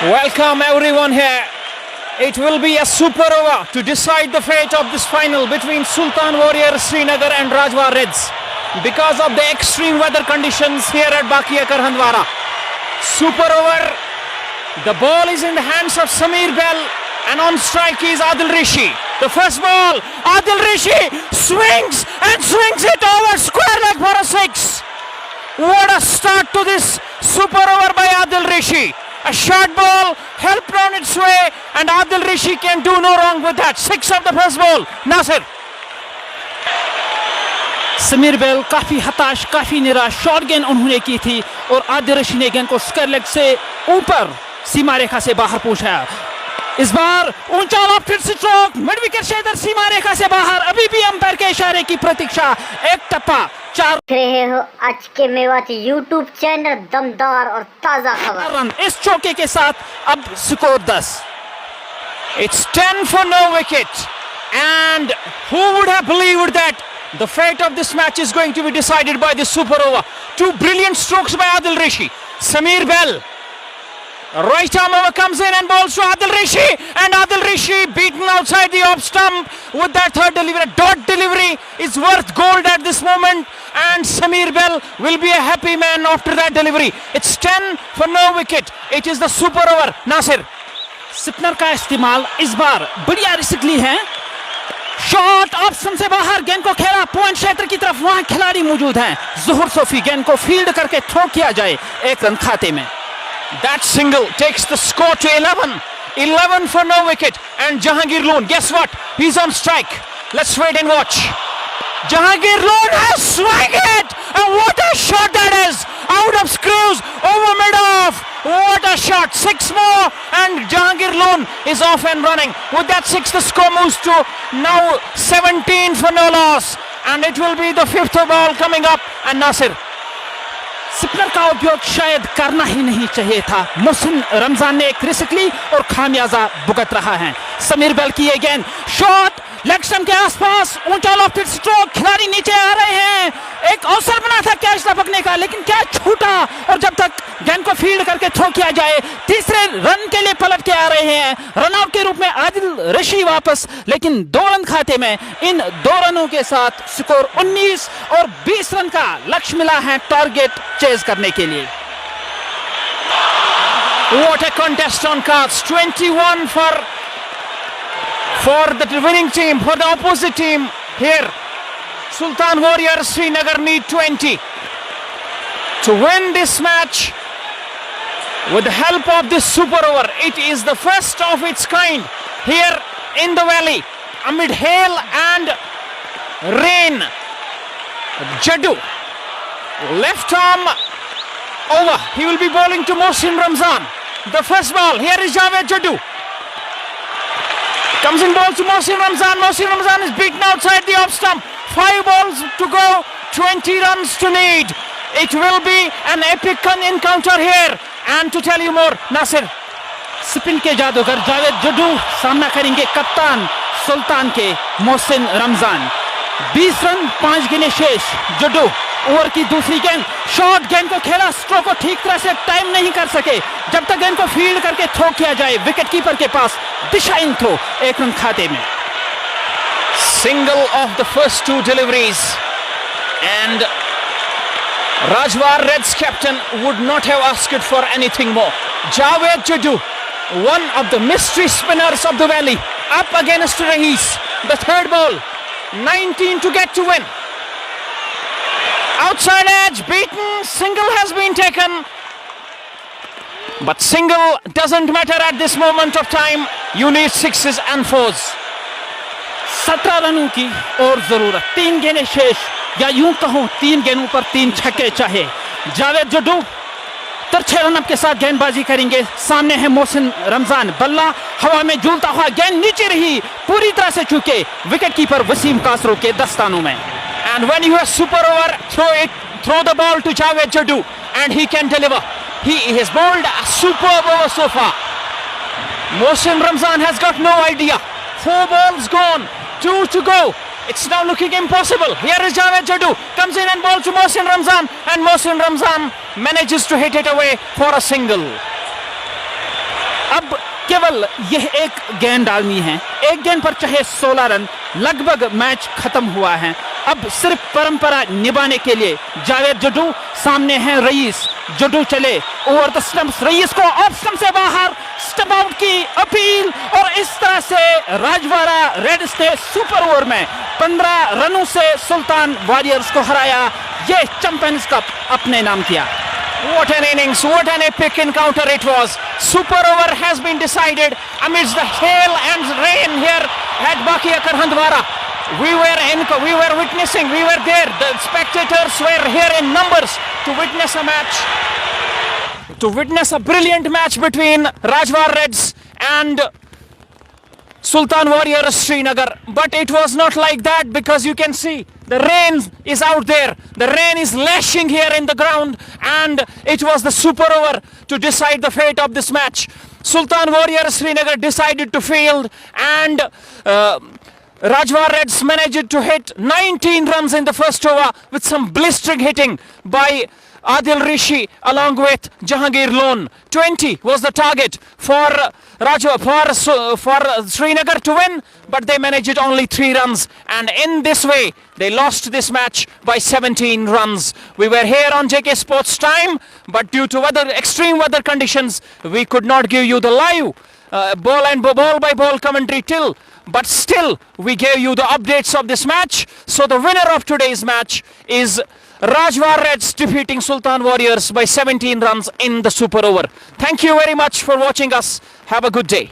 Welcome everyone here. It will be a super over to decide the fate of this final between Sultan Warriors Srinagar and Rajwar Reds because of the extreme weather conditions here at Baqiya Handwara. Super over. The ball is in the hands of Samir Bell and on strike is Adil Rishi. The first ball, Adil Rishi swings it over square leg for a six. What a start to this super over by Adil Rishi. A short ball helped on its way and Adil Rishi can do no wrong with that. Six of the first ball. Nasir. Sameer बेल काफी हताश, काफी निराश shot गेंद उन्होंने की थी और आदिल रशीद ने गेंद को स्क्वायर लेग से ऊपर सीमा रेखा से बाहर पहुंचाया। इस बार ऊंचा लॉफ्टेड स्ट्रोक मिड विकेट से इधर सीमा रेखा से बाहर। अभी भी अंपायर के इशारे की प्रतीक्षा। एक टप्पा चार रहे हो आज के मेवाती यूट्यूब चैनल दमदार और ताजा खबर। रन इस चौके के साथ अब score 10। It's 10 for no wicket and who would have believed that the fate of this match is going to be decided by this super over. Two brilliant strokes by Adil Rishi. Samir Bell. Right arm over comes in and balls to Adil Rishi and Adil Rishi beaten outside the off stump with that third delivery. Dot delivery is worth gold at this moment and Samir Bell will be a happy man after that delivery. It's 10 for no wicket. It is the super over. Nasir. Spinner का इस्तेमाल इस बार बढ़िया risk ली है। Shot option से बाहर गेंद को खेला पॉइंट क्षेत्र की तरफ। वहां खिलाड़ी मौजूद हैं। ज़ुहर सोफी गेंद को फील्ड करके थ्रो किया जाए एक रन खाते में। That single takes the score to 11. 11 for no wicket and Jahangir Loon. Guess what? He's on strike. Let's wait and watch. Jahangir Loon has swung it and what a shot that is! Out of screws, over mid-off. What a shot! 6 more and Jahangir Loon is off and running. With that 6, the score moves to now 17 for no loss. And it will be the 5th ball coming up and Nasir. Spinner का उपयोग शायद करना ही नहीं चाहिए था। मोहसिन रमजान ने एक risk ली और खामियाजा भुगत रहा है। समीर बेल की ये गेंद शॉट लेग स्टंप के आसपास ऊंचा लॉफ्टेड स्ट्रोक। खिलाड़ी नीचे आ रहे हैं। एक अवसर बना था कैच टपकने का लेकिन कैच छूटा और जब तक गेंद को फील्ड करके थ्रो किया जाए तीसरे रन के लिए पलट के आ रहे हैं। रन आउट के रूप में आदिल रशी वापस लेकिन 2 रन खाते में। इन 2 रनों के साथ स्कोर 19 और 20 रन का लक्ष्य मिला है टारगेट चेज करने के लिए। What a contest on cards. 21 for the winning team, for the opposite team here. Sultan Warriors Srinagar need 20 to win this match with the help of this super over. It is the first of its kind here in the valley amid hail and rain. Jaddu, left arm over. He will be bowling to Mohsin Ramzan. The first ball. Here is Javed Jaddu. Comes in ball to Mohsin Ramzan. Mohsin Ramzan is beaten outside the off stump. 5 balls to go. 20 runs to need. It will be an epic encounter here. And to tell you more, Nasir. Spin के जादूगर जावेद जड्डू सामना करेंगे कप्तान सुल्तान के Mohsin Ramzan. 20 run 5 गेंदें शेष। Jaddu over की दूसरी गेंद शॉट गेंद को खेला स्ट्रोक को ठीक तरह से टाइम नहीं कर सके। जब तक गेंद को फील्ड करके थ्रो किया जाए विकेट कीपर के पास दिशाहीन थ्रो। 1 रन खाते में। Single of the first 2 deliveries and Rajwar Reds captain would not have asked for anything more. Javed Jaddu, one of the mystery spinners of the valley, up against Rahis. The third ball, 19 to get to win. Outside edge, beaten, single has been taken. But single doesn't matter at this moment of time. You need 6s and 4s. 17 रनों की और जरूरत। 3 गेंदें शेष या यूं कहूं 3 गेंदों पर 3 छक्के चाहे। जावेद जड्डू तिरछे रनअप के साथ गेंदबाजी करेंगे। सामने है मोहसिन रमजान। बल्ला हवा में झूलता हुआ गेंद नीचे रही पूरी तरह से चूके विकेट कीपर वसीम कासरो के दस्तानों में। And when you have super over, throw the ball to Javed Jaddu and he can deliver. He has bowled a superb over so far. Mohsin Ramzan has got no idea. 4 balls gone, 2 to go. It's now looking impossible. Here is Javed Jaddu, comes in and bowls to Mohsin Ramzan and Mohsin Ramzan manages to hit it away for a single. अब केवल यह एक गेंद डालनी है, एक गेंद पर चाहे 16 रन, लगभग मैच खत्म हुआ है। अब सिर्फ परंपरा निभाने के लिए जावेद जुडू, सामने हैं रईस, जुडू चले ओवर द स्टंप्स, रईस को ऑफ स्टंप से बाहर, स्टंप आउट की अपील, और इस तरह से राजवाड़ा रेड्स ने सुपर ओवर में 15 रनों से सुल्तान वॉरियर्स को हराया, ये चैंपियंस कप अपने नाम किया। What an innings, what an epic encounter it was. Super over has been decided amidst the hail and rain here at Baki Akar Handwara. We were witnessing, we were there. The spectators were here in numbers to witness a match, to witness a brilliant match between Rajwar Reds and Sultan Warriors Srinagar. But it was not like that, because you can see the rain is out there. The rain is lashing here in the ground, and it was the super over to decide the fate of this match. Sultan Warriors Srinagar decided to field, and Rajwar Reds managed to hit 19 runs in the first over with some blistering hitting by Adil Rishi along with Jahangir Lone. 20 was the target for Srinagar to win, but they managed only 3 runs, and in this way they lost this match by 17 runs. We were here on JK Sports Time, but due to extreme weather conditions, we could not give you the live ball by ball commentary till. But still, we gave you the updates of this match. So the winner of today's match is Rajwar Reds defeating Sultan Warriors by 17 runs in the super over. Thank you very much for watching us. Have a good day.